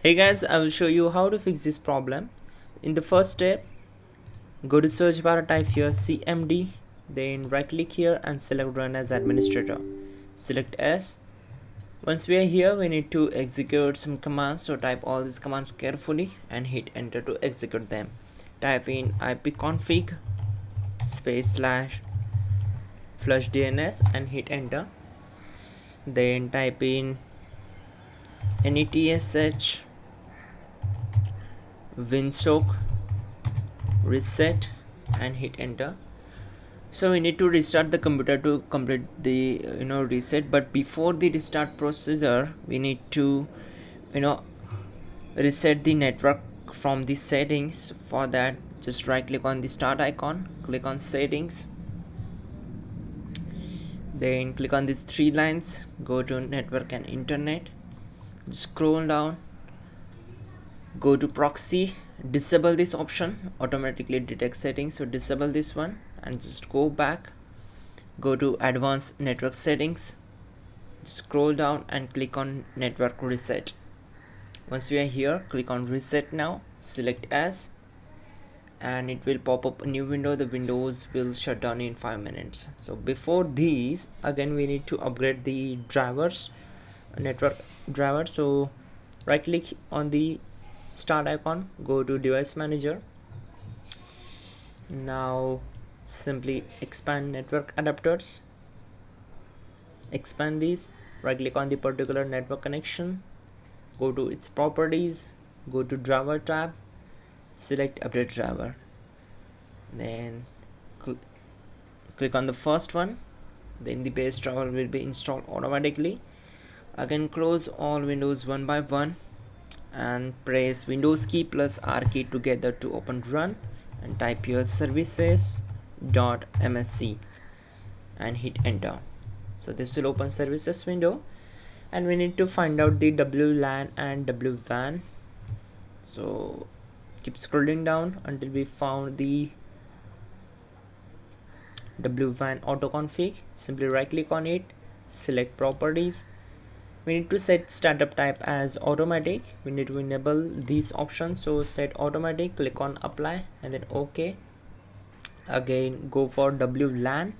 Hey guys, I will show you how to fix this problem. In the first step, go to search bar, type here CMD, then right click here and select run as administrator. Select S. Once we are here, we need to execute some commands, so type all these commands carefully and hit enter to execute them. Type in ipconfig space slash flush DNS and hit enter. Then type in netsh winsock reset and hit enter. So we need to restart the computer to complete the reset, but before the restart procedure we need to reset the network from the settings. For that, just right click on the start icon, click on settings, then click on these three lines, go to network and internet, scroll down, go to proxy, disable this option, automatically detect settings, so disable this one and just go back, go to advanced network settings, scroll down and click on network reset. Once we are here, click on reset now, select as, and it will pop up a new window. The windows will shut down in 5 minutes. So before these, again we need to upgrade the drivers, network driver. So right click on the start icon, go to device manager. Now simply expand network adapters, expand these, right click on the particular network connection, go to its properties, go to driver tab, select update driver, then click on the first one, then the base driver will be installed automatically. Again close all windows one by one and press Windows key plus R key together to open run and type your services.msc and hit enter. So this will open services window, and we need to find out the WLAN and WWAN. So keep scrolling down until we found the WWAN auto config. Simply right click on it, select properties. We need to set startup type as automatic. We need to enable these options, so set automatic, click on apply and then OK. Again go for WLAN,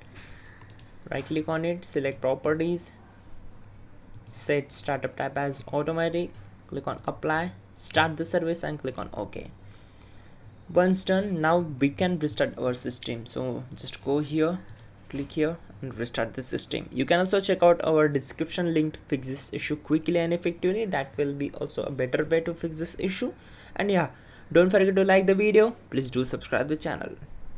right click on it, select properties, set startup type as automatic, click on apply, start the service and click on OK. Once done, now we can restart our system. So just go here, click here and restart the system. You can also check out our description link to fix this issue quickly and effectively. That will be also a better way to fix this issue. And yeah, don't forget to like the video. Please do subscribe the channel.